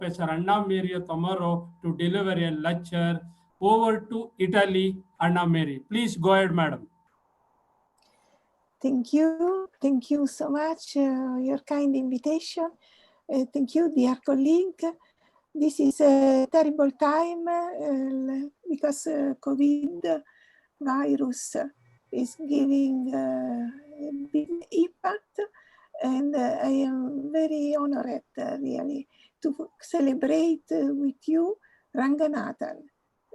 Professor Anna Maria Tomaro to deliver a lecture. Over to Italy, Anna Mary. Please go ahead, madam. Thank you so much, your kind invitation. Thank you, dear colleague. This is a terrible time because COVID virus is giving a big impact, and I am very honored really to celebrate with you Ranganathan.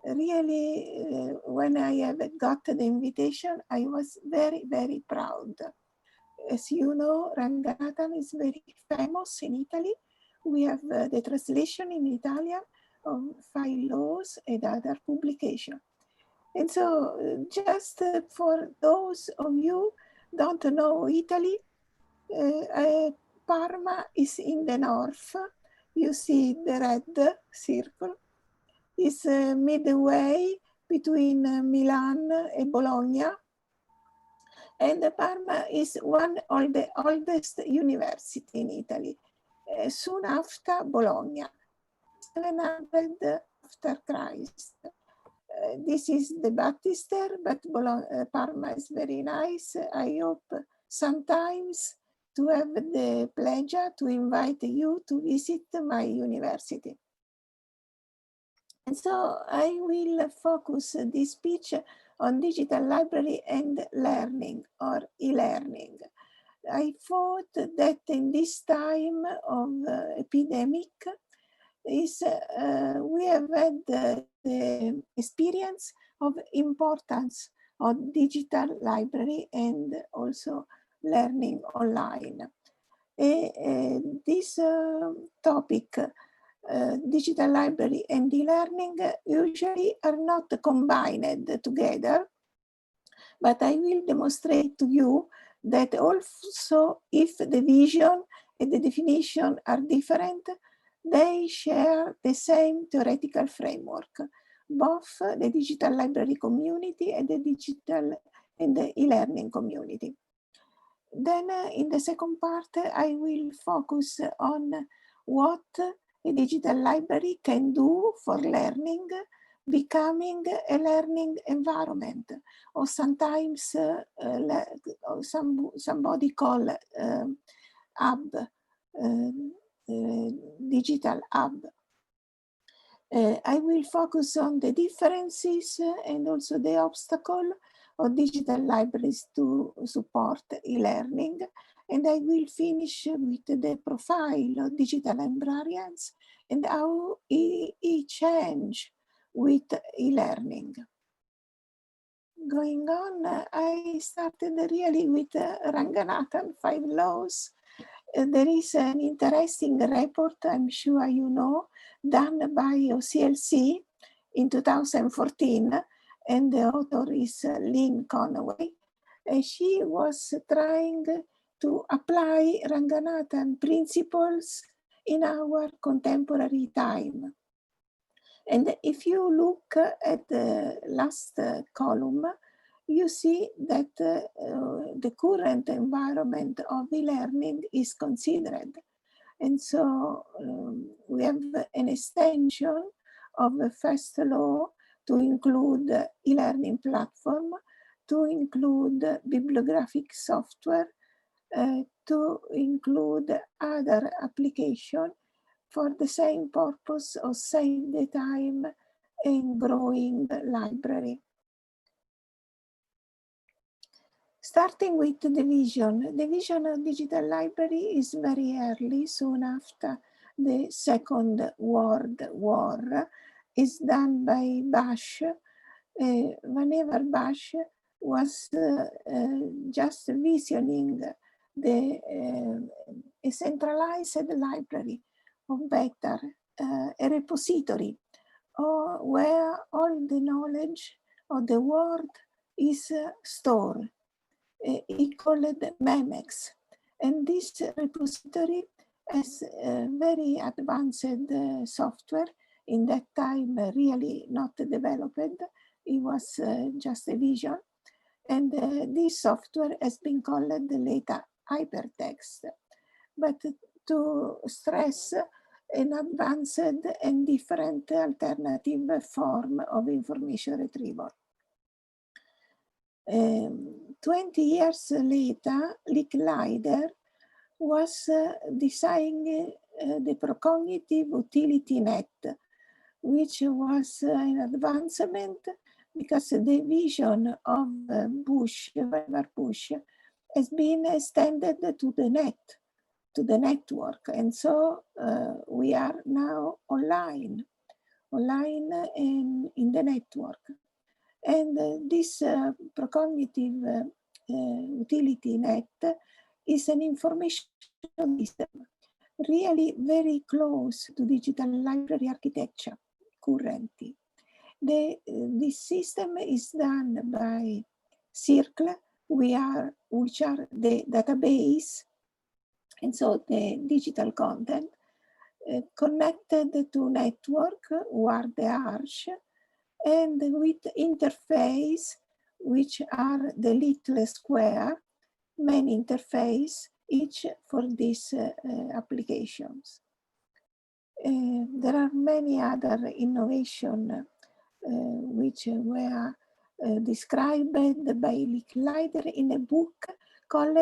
Really, when I have got the invitation, I was very, very proud. As you know, Ranganathan is very famous in Italy. We have the translation in Italian of 5 laws and other publications. And so just for those of you don't know Italy, Parma is in the north. You see the red circle. It's midway between Milan and Bologna. And Parma is one of the oldest university in Italy, soon after Bologna, 700 after Christ. This is the baptister, but Parma is very nice. I hope sometimes to have the pleasure to invite you to visit my university. And so I will focus this speech on digital library and learning, or e-learning. I thought that in this time of epidemic, we have had the experience of importance of digital library and also learning online. This topic, digital library and e-learning, usually are not combined together, but I will demonstrate to you that also if the vision and the definition are different, they share the same theoretical framework, both the digital library community and the digital and the e-learning community. Then in the second part, I will focus on what a digital library can do for learning, becoming a learning environment, or sometimes somebody call hub, digital hub. I will focus on the differences and also the obstacle of digital libraries to support e-learning. And I will finish with the profile of digital librarians and how it change with e-learning. Going on, I started really with Ranganathan 5 laws. There is an interesting report, I'm sure you know, done by OCLC in 2014, and the author is Lynn Conway. She was trying to apply Ranganathan principles in our contemporary time. And if you look at the last column, you see that the current environment of e-learning is considered. And so we have an extension of the first law to include e-learning platform, to include bibliographic software, to include other application for the same purpose of save the time and growing the library. Starting with the vision of digital library is very early, soon after the Second World War, is done by Bush. Whenever Bush was just visioning a centralized library, or better, a repository, or where all the knowledge of the world is stored. He called it MEMEX. And this repository has very advanced software, in that time really not developed. It was just a vision. And this software has been called later hypertext. But to stress an advanced and different alternative form of information retrieval. 20 years later, Licklider was designing the procognitive utility net, which was an advancement because the vision of Bush, Weber Bush, has been extended to the net, to the network. And so we are now online in the network. And this procognitive utility net is an information system really very close to digital library architecture currently. This system is done by Circle, which are the database, and so the digital content connected to network, who are the arch, and with interface, which are the little square, many interface, each for these applications. There are many other innovations which were described by Licklider in a book called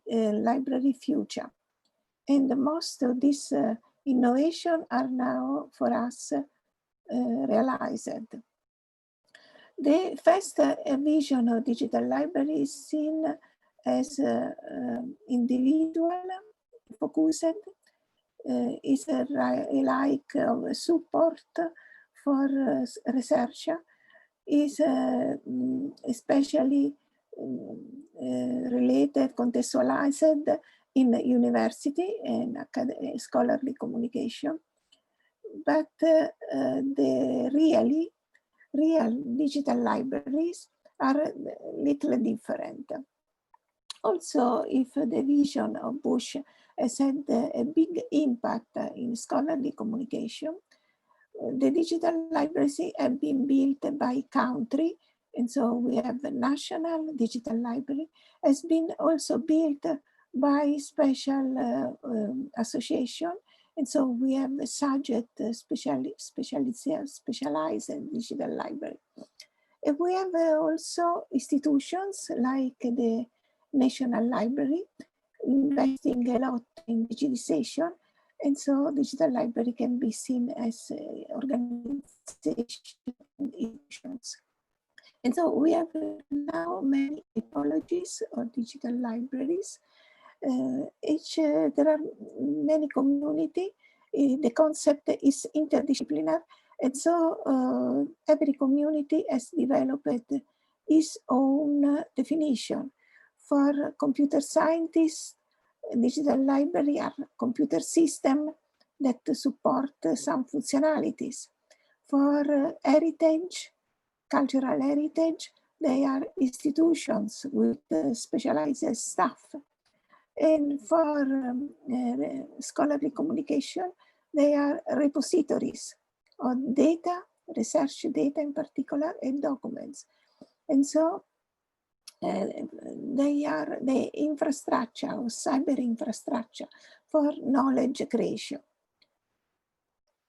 Library Future. And most of these innovations are now for us realized. The first vision of digital library is seen as individual focused, is like support for researcher, is especially related, contextualized in university and scholarly communication. But the real digital libraries are a little different. Also, if the vision of Bush has had a big impact in scholarly communication, the digital libraries have been built by country, and so we have the National Digital Library, has been also built by special association, and so we have a subject specialized digital library. And we have also institutions like the National Library investing a lot in digitization, and so digital library can be seen as organizations and institutions. And so we have now many typologies of digital libraries. There are many community. The concept is interdisciplinary, and so every community has developed its own definition. For computer scientists, digital library are computer system that support some functionalities. For heritage, cultural heritage, they are institutions with specialized staff. And for scholarly communication, they are repositories of data, research data in particular, and documents. And so they are the infrastructure or cyber infrastructure for knowledge creation.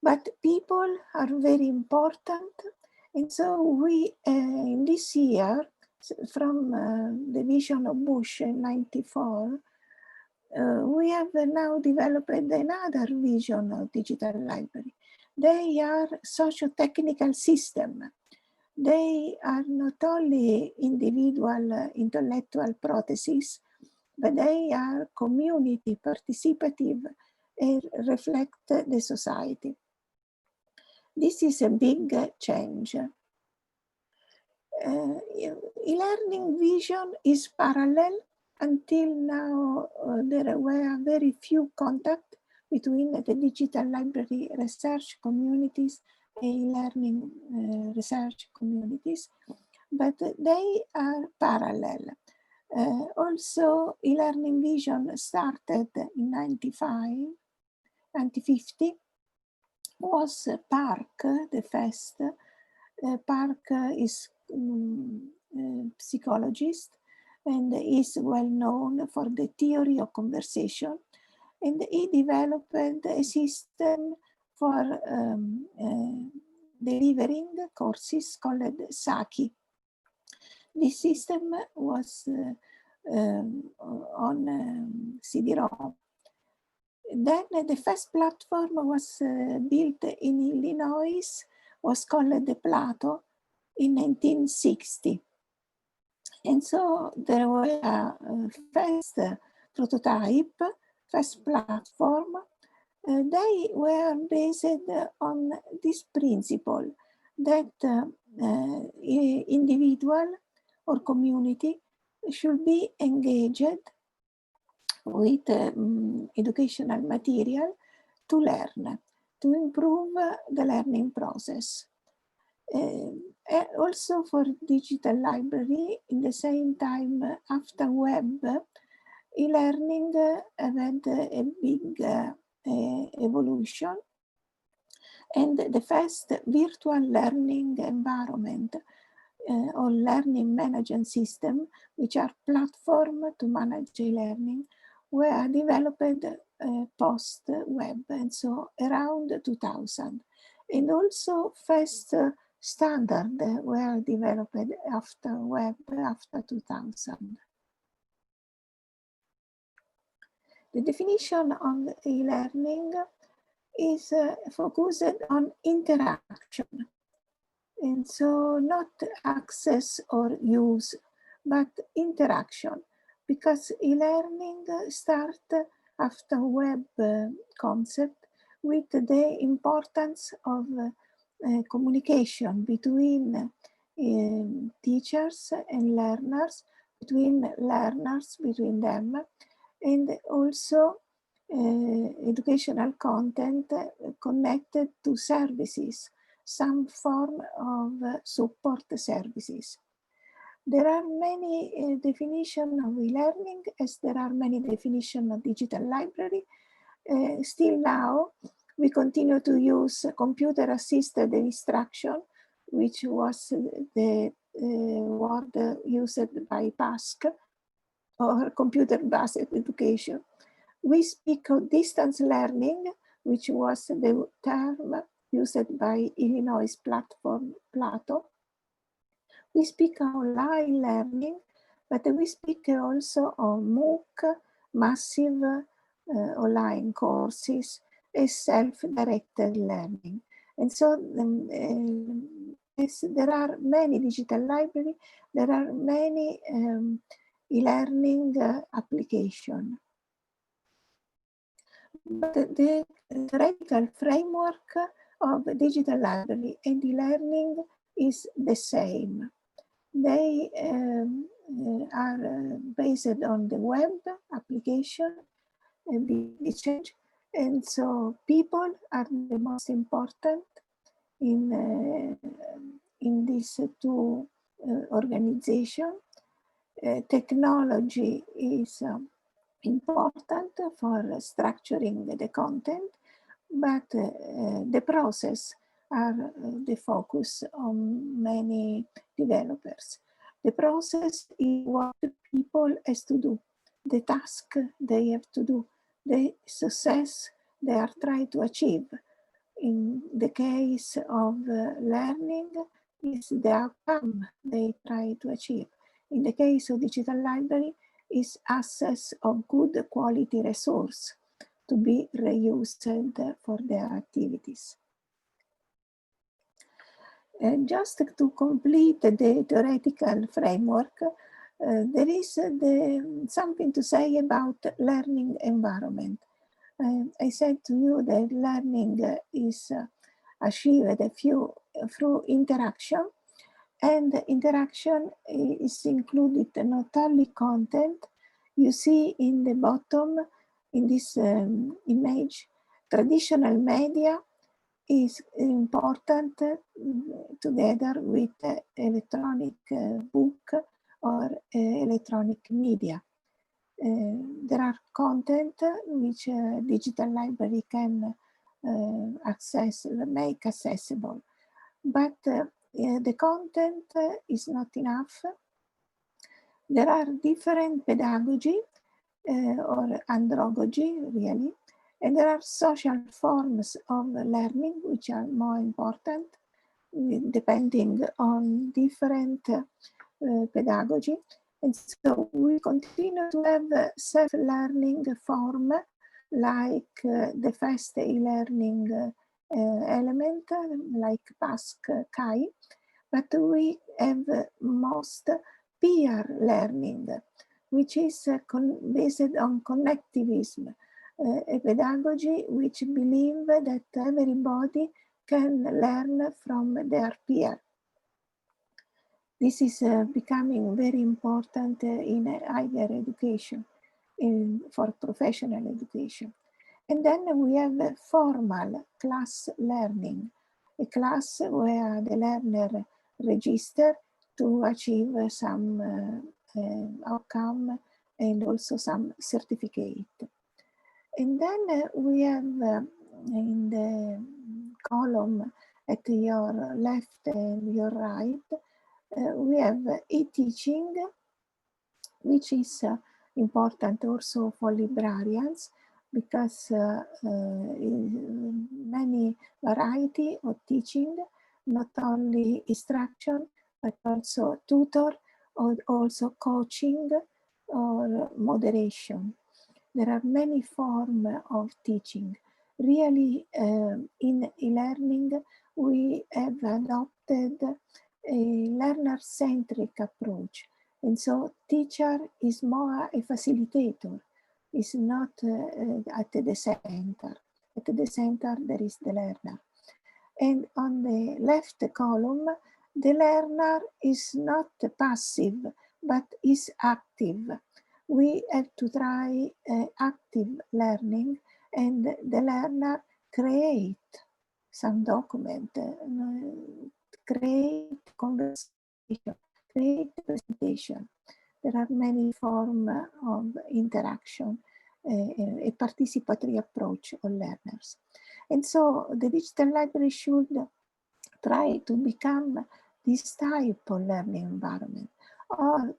But people are very important. And so we, in this year, from the vision of Bush in '94, we have now developed another vision of digital library. They are socio-technical systems. They are not only individual intellectual processes, but they are community participative and reflect the society. This is a big change. E-learning vision is parallel. Until now, there were very few contacts between the digital library research communities and e-learning research communities, but they are parallel. Also, e-learning vision started in 1950, was Park, the first. Park is psychologist and is well known for the theory of conversation. and he developed a system for delivering courses called Saki. This system was on CD-ROM. Then the first platform was built in Illinois, was called the Plato in 1960. And so there were first prototype, first platform. They were based on this principle that individual or community should be engaged with educational material to learn, to improve the learning process. Also for digital library, in the same time after web, e-learning had a big evolution, and the first virtual learning environment or learning management system, which are platform to manage e-learning, were developed post-web, and so around 2000. And also first standard were developed after web, after 2000. The definition of e-learning is focused on interaction. And so not access or use, but interaction, because e-learning starts after web concept with the importance of communication between teachers and learners, between learners, between them, and also educational content connected to services, some form of support services. There are many definitions of e-learning, as there are many definitions of digital library. Still now, we continue to use computer-assisted instruction, which was the word used by PASC, or computer-based education. We speak of distance learning, which was the term used by Illinois platform Plato. We speak of online learning, but we speak also of MOOC, massive online courses, and self-directed learning. And so there are many digital libraries, there are many e-learning applications. But the theoretical framework of digital library and e-learning is the same. They are based on the web application and the change, and so people are the most important in these two organizations. Technology is important for structuring the content, but the process are the focus on many developers. The process is what people has to do, the task they have to do, the success they are trying to achieve. In the case of learning, is the outcome they try to achieve. In the case of digital library, is access of good quality resource to be reused for their activities. Just to complete the theoretical framework, there is something to say about learning environment. I said to you that learning is achieved through interaction, and interaction is included not only content. You see in the bottom, in this image, traditional media is important together with electronic book or electronic media. There are content which digital library can make accessible, but the content is not enough. There are different pedagogy or andragogy, really. And there are social forms of learning which are more important, depending on different pedagogy. And so we continue to have self-learning form like the fast e-learning element, like Pasc-Kai, but we have most peer learning, which is based on connectivism, a pedagogy which believes that everybody can learn from their peer. This is becoming very important in higher education, for professional education. And then we have formal class learning, a class where the learner register to achieve some outcome and also some certificate. And then we have in the column at your left and your right, we have e-teaching, which is important also for librarians because many variety of teaching, not only instruction, but also tutor, or also coaching or moderation. There are many forms of teaching. Really, in e-learning, we have adopted a learner-centric approach. And so teacher is more a facilitator, is not at the center. At the center, there is the learner. And on the left column, the learner is not passive, but is active. We have to try active learning, and the learner create some document, create conversation, create presentation. There are many forms of interaction, a participatory approach on learners. And so the digital library should try to become this type of learning environment, or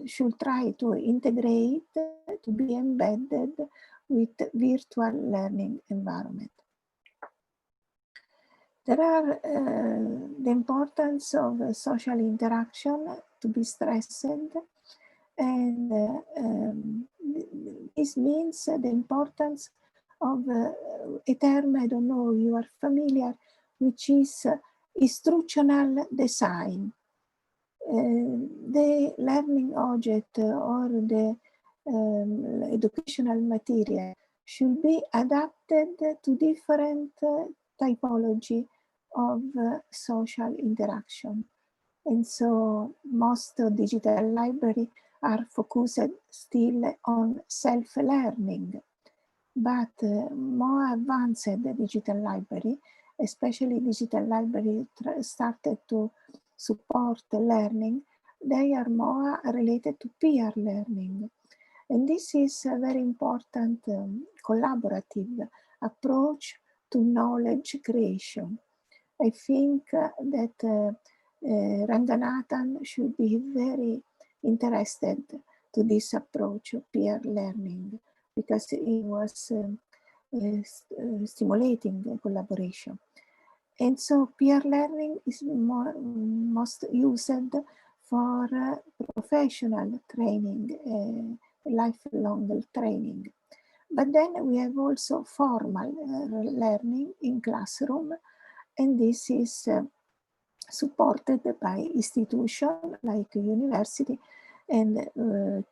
should try to integrate, to be embedded with virtual learning environment. There are the importance of social interaction to be stressed, and this means the importance of a term, I don't know, you are familiar, which is instructional design. The learning object or the educational material should be adapted to different typology of social interaction. And so most digital library are focused still on self-learning, but more advanced digital library, especially digital library started to support learning, they are more related to peer learning. And this is a very important collaborative approach to knowledge creation. I think that Ranganathan should be very interested to this approach of peer learning, because he was stimulating collaboration. And so peer learning is most used for professional training, lifelong training. But then we have also formal learning in classroom, and this is supported by institutions like university and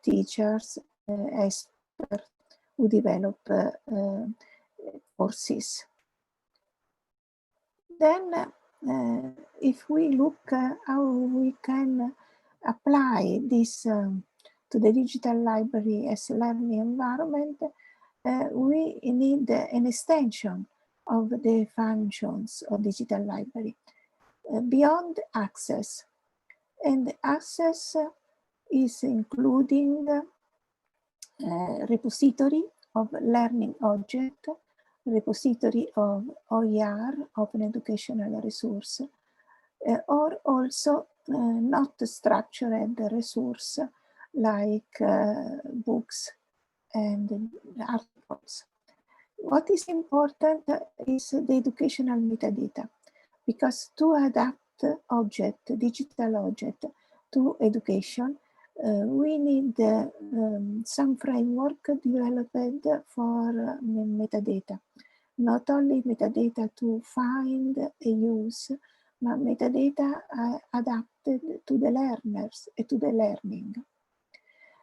teachers, experts who develop courses. Then if we look how we can apply this to the digital library as a learning environment, we need an extension of the functions of digital library beyond access. And access is including repository of learning object, repository of OER, Open Educational Resource, or also not structured resource like books and articles. What is important is the educational metadata, because to adapt digital object to education, we need some framework developed for metadata. Not only metadata to find a use, but metadata adapted to the learners and to the learning.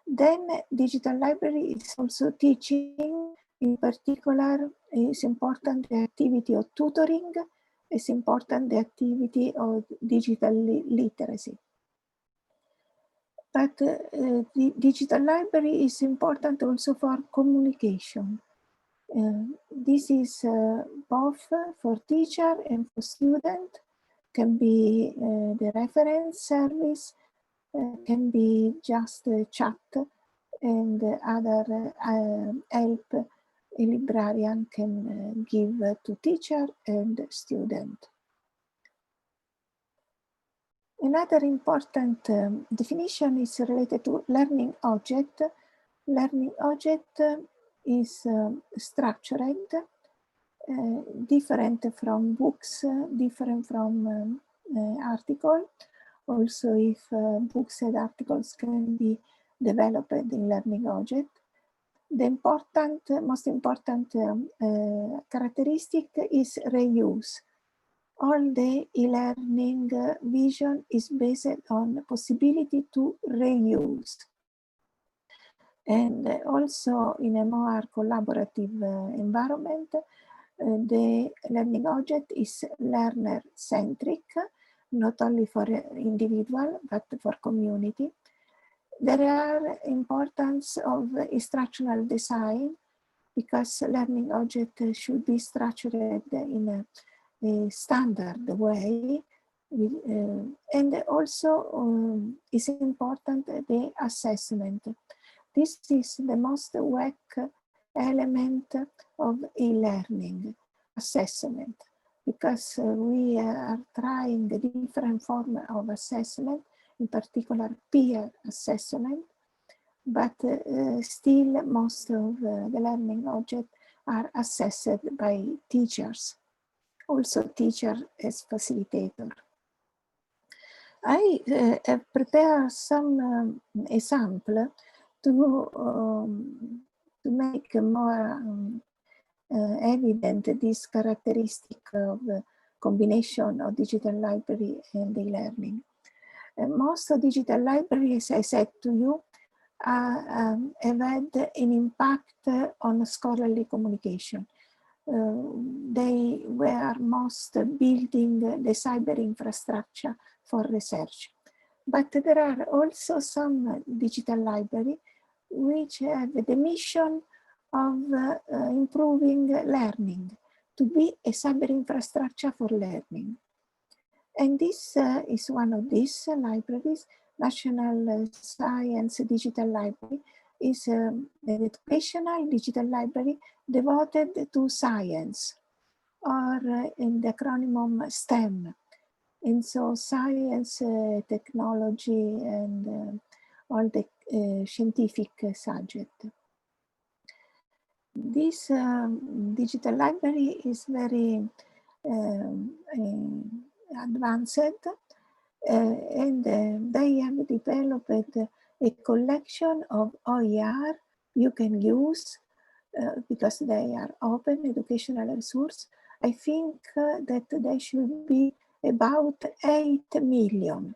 Then digital library is also teaching. In particular, it's important the activity of tutoring. It's important the activity of digital literacy. But the digital library is important also for communication. This is both for teacher and for student, can be the reference service, can be just chat and other help a librarian can give to teacher and student. Another important definition is related to learning object. Learning object is structured, different from books, different from article. Also, if books and articles can be developed in learning object. The most important characteristic is reuse. All the e-learning vision is based on possibility to reuse. And also in a more collaborative environment, the learning object is learner-centric, not only for individual, but for community. There are importance of instructional design, because learning object should be structured in a standard way. And also is important the assessment. This is the most weak element of e-learning, assessment, because we are trying a different form of assessment, in particular peer assessment, but still most of the learning objects are assessed by teachers, also teacher as facilitator. I have prepared some example to make more evident this characteristic of combination of digital library and e-learning. Most of digital libraries, as I said to you, have had an impact on scholarly communication. They were most building the cyber infrastructure for research. But there are also some digital libraries which have the mission of improving learning, to be a cyber infrastructure for learning. And this is one of these libraries. National Science Digital Library is an educational digital library devoted to science, or in the acronym STEM. And so science, technology, and all the scientific subject. This digital library is very advanced, and they have developed a collection of OER you can use because they are open educational resource. I think that they should be about 8 million,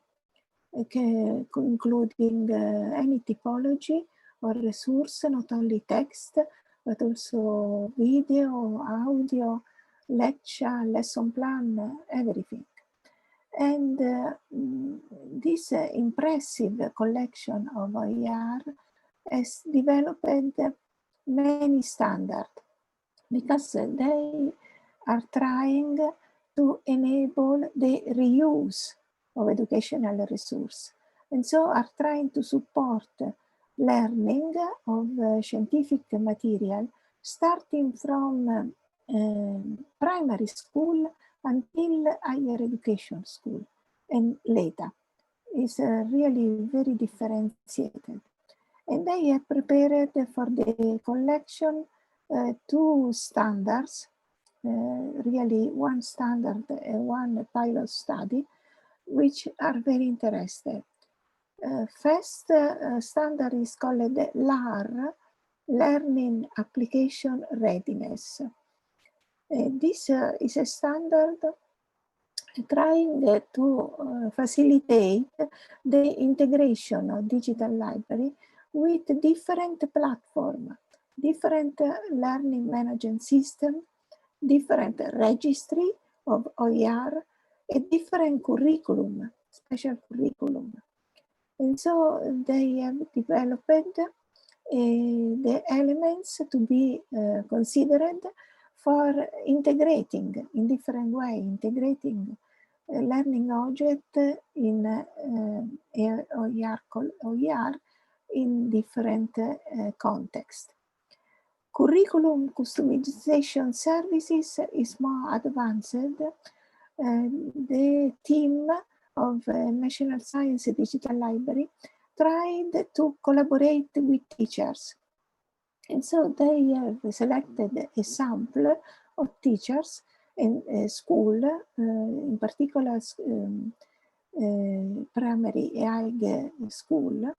including any typology or resource, not only text, but also video, audio, lecture, lesson plan, everything. And this impressive collection of OER has developed many standards, because they are trying to enable the reuse of educational resource, and so are trying to support learning of scientific material starting from primary school until higher education school, and later. Is really very differentiated. And they have prepared for the collection two standards, really one standard and one pilot study, which are very interesting. First standard is called LAR, Learning Application Readiness. This is a standard trying to facilitate the integration of digital library with different platforms, different learning management system, different registry of OER, a different curriculum, special curriculum. And so they have developed the elements to be considered for integrating in different way, integrating learning object in OER in different context. Curriculum customization services is more advanced. The team of National Science Digital Library tried to collaborate with teachers. And so they have selected a sample of teachers in school, in particular primary high school,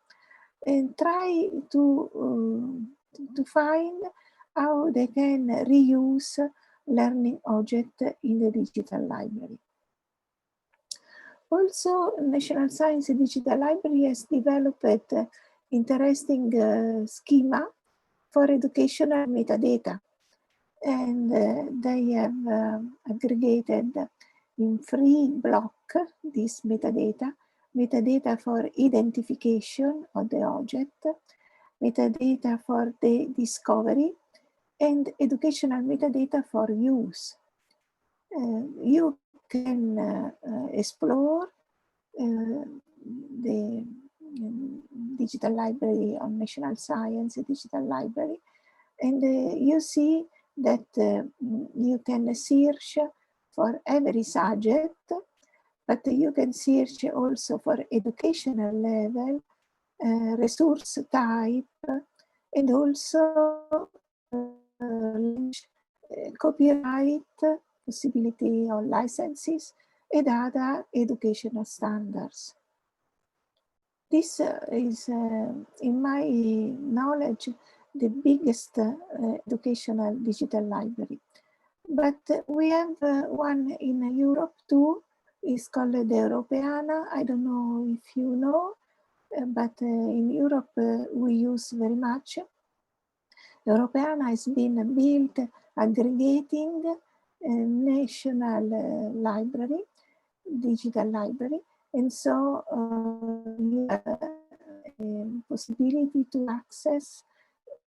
and try to find how they can reuse learning object in the digital library. Also, National Science Digital Library has developed interesting schema for educational metadata. And they have aggregated in 3 blocks this metadata for identification of the object, metadata for the discovery, and educational metadata for use. You can explore the digital library on National Science Digital Library, and you see that you can search for every subject, but you can search also for educational level, resource type, and also copyright, possibility of licenses, and other educational standards. This is, in my knowledge, the biggest educational digital library. But we have one in Europe too. It's called the Europeana. I don't know if you know, but in Europe we use very much. Europeana has been built aggregating a national library, digital library, and so you have a possibility to access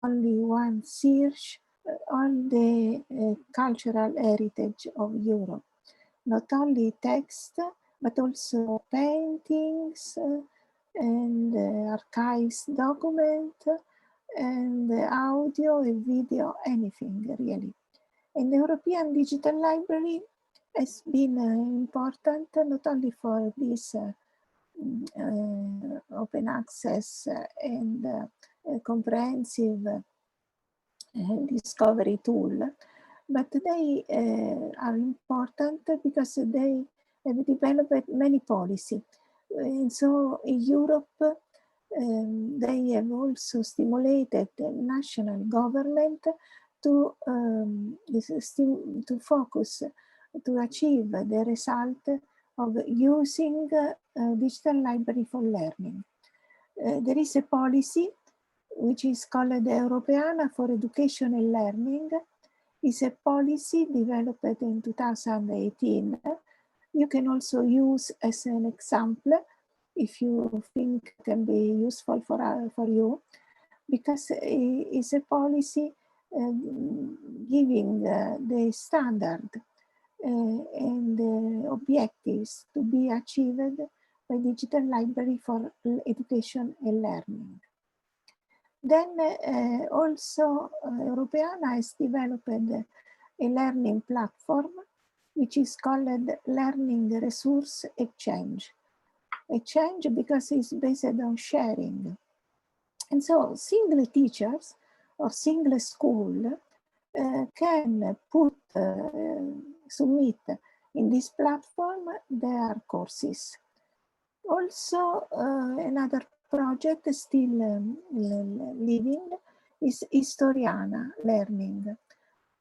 only one search on the cultural heritage of Europe. Not only text, but also paintings and archives document and audio and video, anything really. And the European Digital Library has been important not only for this open access and comprehensive discovery tool, but they are important because they have developed many policy. And so in Europe, they have also stimulated the national government to focus, to achieve the result of using digital library for learning. There is a policy which is called the Europeana for Education and Learning. It's a policy developed in 2018. You can also use as an example if you think it can be useful for you, because it's a policy giving the standard and the objectives to be achieved by digital library for education and learning. Then also Europeana has developed a learning platform which is called Learning Resource Exchange. Exchange because it's based on sharing. And so single teachers or single school can submit in this platform their courses. Also, another project still living is Historiana learning,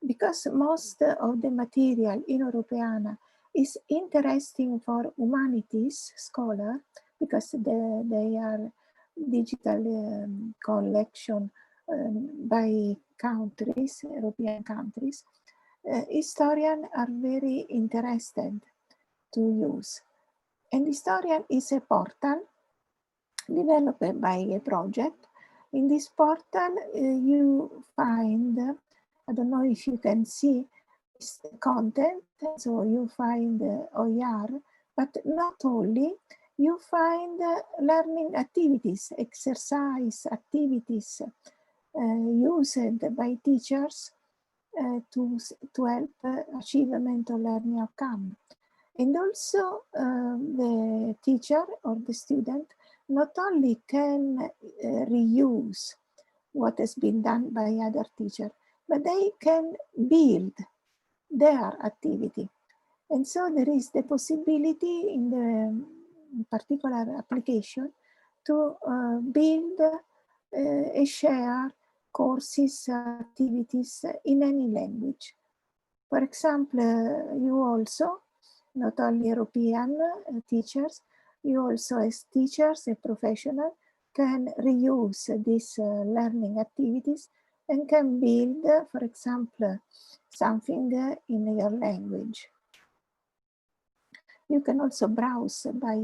because most of the material in Europeana is interesting for humanities scholar, because they are digital collection by countries, European countries. Historians are very interested to use. And Historian is a portal developed by a project. In this portal, you find, I don't know if you can see this content, so you find OER, but not only, you find learning activities, exercise activities used by teachers to help achievement of learning outcome. And also the teacher or the student not only can reuse what has been done by other teacher, but they can build their activity. And so there is the possibility in the particular application to build and share courses, activities in any language. For example, you also, not only European teachers, you also as teachers and professional can reuse these learning activities and can build, for example, something in your language. You can also browse by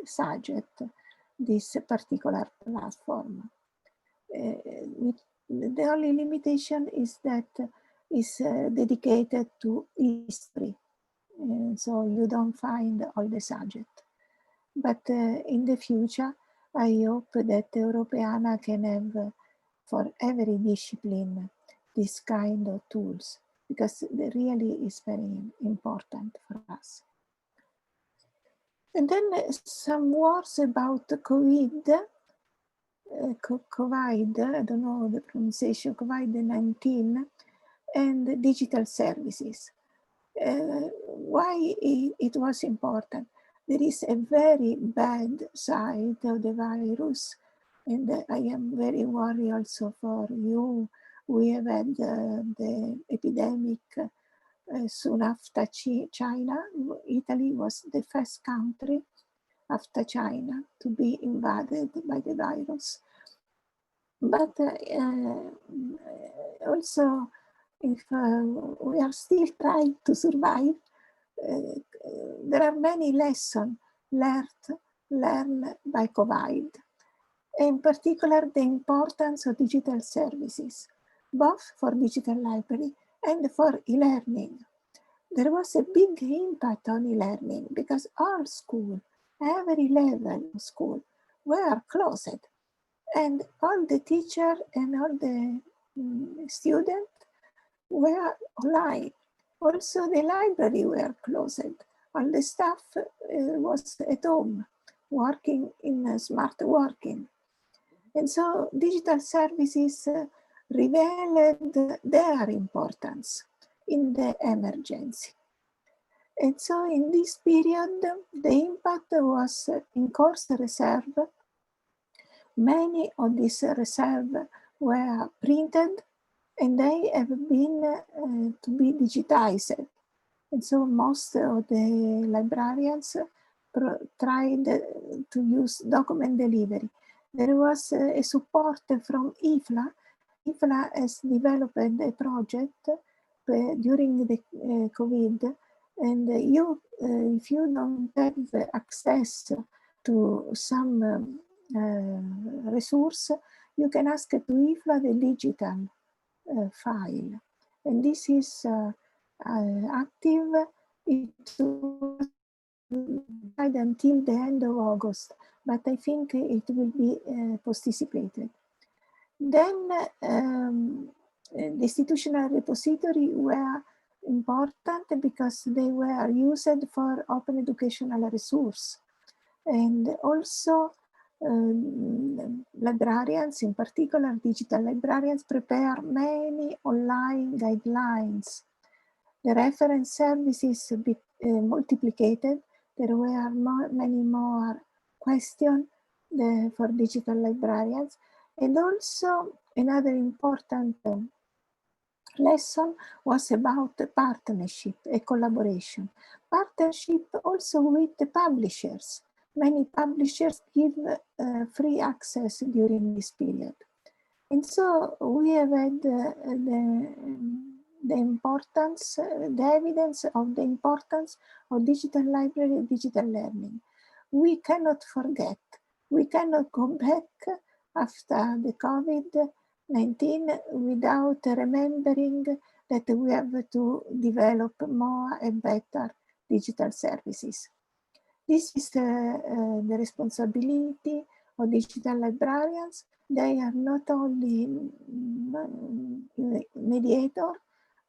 subject this particular platform. The only limitation is that it's dedicated to history. So you don't find all the subject. But in the future, I hope that Europeana can have for every discipline this kind of tools, because it really is very important for us. And then some words about COVID, I don't know the pronunciation, COVID-19, and digital services. Why it was important? There is a very bad side of the virus, and I am very worried also for you. We have had the epidemic soon after China. Italy was the first country after China to be invaded by the virus. But also, if we are still trying to survive, there are many lessons learned by COVID. In particular, the importance of digital services, both for digital library and for e-learning. There was a big impact on e-learning because all schools, every level of school, were closed. And all the teachers and all the students were online. Also, the library were closed. All the staff was at home, working in smart working. And so digital services revealed their importance in the emergency. And so in this period, the impact was in course reserve. Many of these reserves were printed and they have been to be digitized. And so most of the librarians tried to use document delivery. There was a support from IFLA. IFLA has developed a project during the COVID, and if you don't have access to some resource, you can ask to IFLA the digital file. And this is active. It was until the end of August, but I think it will be posticipated. Then the institutional repository were important because they were used for open educational resource. And also Librarians, in particular digital librarians, prepare many online guidelines. The reference services multiplicated. There were many more questions for digital librarians. And also another important lesson was about partnership and collaboration. Partnership also with the publishers. Many publishers give free access during this period. And so we have had the importance, the evidence of the importance of digital library, digital learning. We cannot forget, we cannot go back after the COVID-19 without remembering that we have to develop more and better digital services. This is the responsibility of digital librarians. They are not only mediators,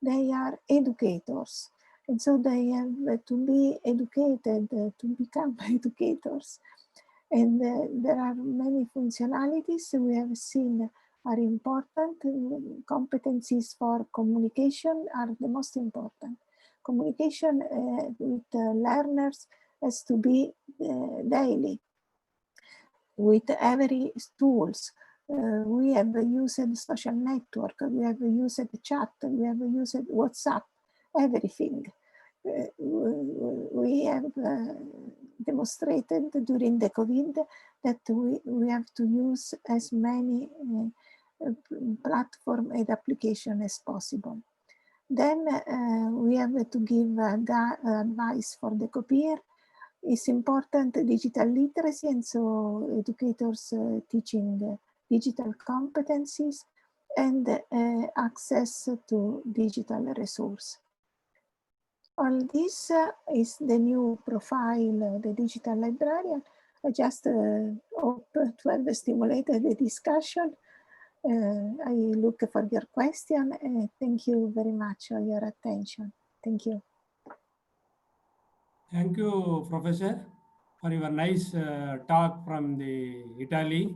they are educators. And so they have to be educated to become educators. And there are many functionalities we have seen are important. Competencies for communication are the most important. Communication with learners has to be daily with every tools. We have used social network, we have used chat, we have used WhatsApp, everything. We have demonstrated during the COVID that we have to use as many platform and application as possible. Then we have to give advice for the copier. It's important digital literacy, and so educators teaching digital competencies and access to digital resource. All this is the new profile, the digital librarian. I just hope to have stimulated the discussion. I look for your question, and thank you very much for your attention. Thank you. Thank you, Professor, for your nice talk from the Italy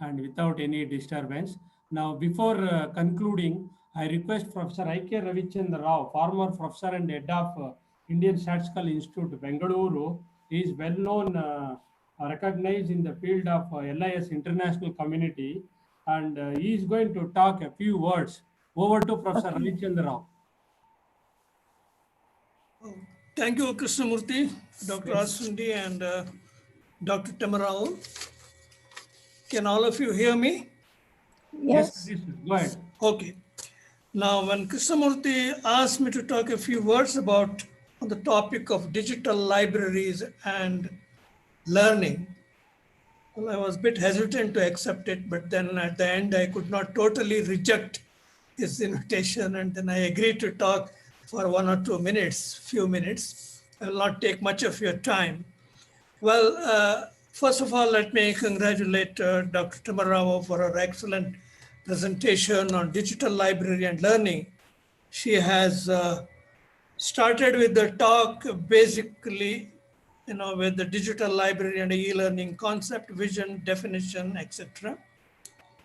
and without any disturbance. Now, before concluding, I request Professor I.K. Ravichandra Rao, former professor and head of Indian Statistical Institute, Bengaluru, is well known, recognized in the field of LIS international community, and he is going to talk a few words. Over to Professor Okay. Ravichandra Rao. Thank you, Krishnamurthy, Dr. Yes. Asundi, and Dr. Tamarao. Can all of you hear me? Yes. Yes, go ahead. Okay. Now, when Krishnamurthy asked me to talk a few words about on the topic of digital libraries and learning, well, I was a bit hesitant to accept it, but then at the end, I could not totally reject his invitation, and then I agreed to talk for 1 or 2 minutes, few minutes. I will not take much of your time. Well, first of all, let me congratulate Dr. Tamarao for her excellent presentation on digital library and learning. She has started with the talk basically, with the digital library and e-learning concept, vision, definition, etc.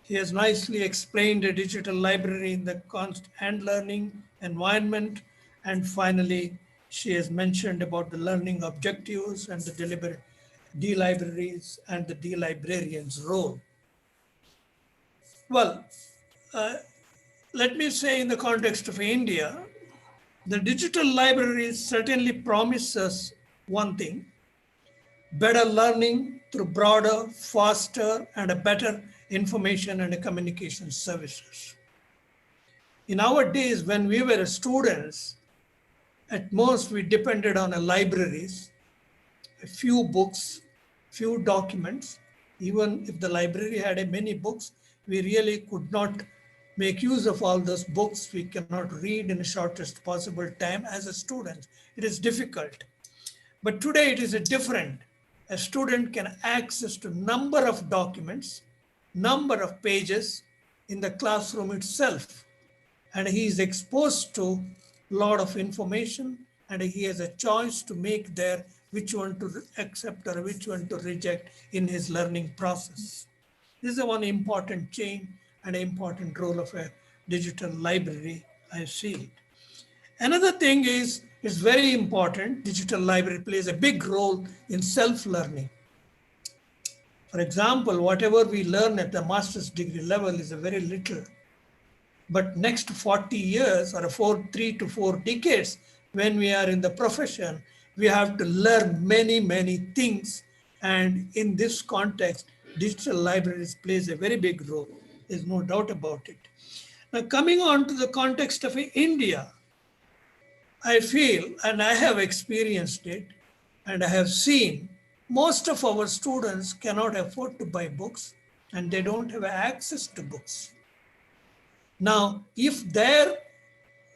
He has nicely explained the digital library in the and learning environment. And finally, she has mentioned about the learning objectives and the deliberate D-libraries and the D-librarian's role. Well, let me say in the context of India, the digital library certainly promises one thing: better learning through broader, faster, and a better information and communication services. In our days when we were students, at most we depended on libraries, a few books, few documents. Even if the library had many books, we really could not make use of all those books. We cannot read in the shortest possible time as a student. It is difficult. But today it is different. A student can access to number of documents, number of pages in the classroom itself. And he is exposed to a lot of information, and he has a choice to make there which one to accept or which one to reject in his learning process. This is one important change and an important role of a digital library. I see it. Another thing is, it's very important, digital library plays a big role in self-learning. For example, whatever we learn at the master's degree level is a very little. But next 40 years or 3 to 4 decades, when we are in the profession, we have to learn many, many things. And in this context, digital libraries plays a very big role. There's no doubt about it. Now, coming on to the context of India, I feel, and I have experienced it, and I have seen, most of our students cannot afford to buy books and they don't have access to books. Now, if their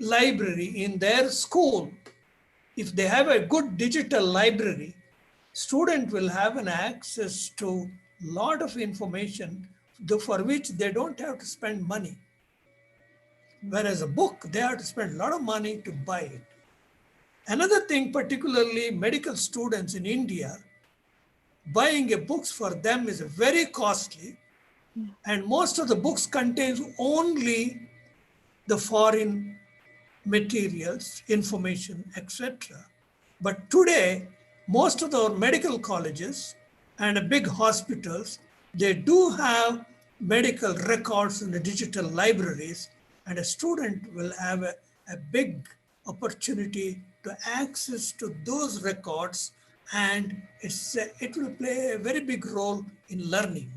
library in their school, if they have a good digital library, student will have an access to a lot of information for which they don't have to spend money. Whereas a book, they have to spend a lot of money to buy it. Another thing, particularly medical students in India, buying a books for them is very costly, and most of the books contains only the foreign materials, information, etc. But today, most of our medical colleges and big hospitals, they do have medical records in the digital libraries, and a student will have a big opportunity to access to those records, and it will play a very big role in learning.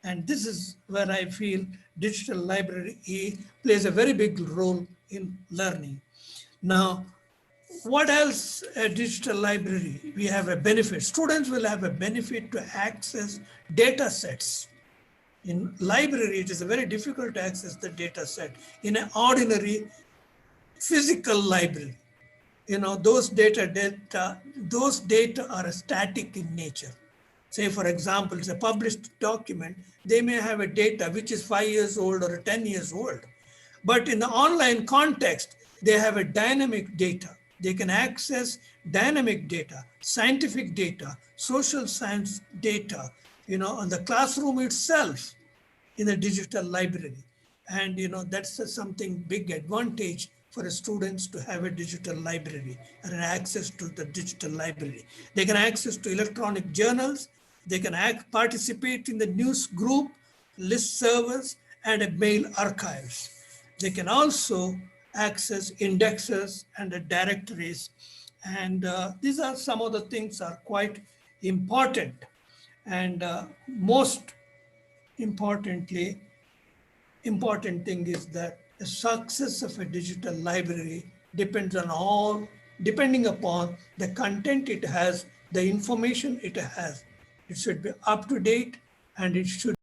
And this is where I feel digital library plays a very big role in learning. Now, what else a digital library? We have a benefit. Students will have a benefit to access data sets. In library, it is very difficult to access the data set. In an ordinary physical library, those data are static in nature. Say, for example, it's a published document. They may have a data which is 5 years old or 10 years old. But in the online context, they have a dynamic data. They can access dynamic data, scientific data, social science data, on the classroom itself in a digital library. And, that's something big advantage for students to have a digital library and access to the digital library. They can access to electronic journals. They can participate in the news group, list servers, and mail archives. They can also access indexes and directories. And these are some of the things are quite important. And most important thing is that the success of a digital library depending upon the content it has, the information it has. It should be up to date, and it should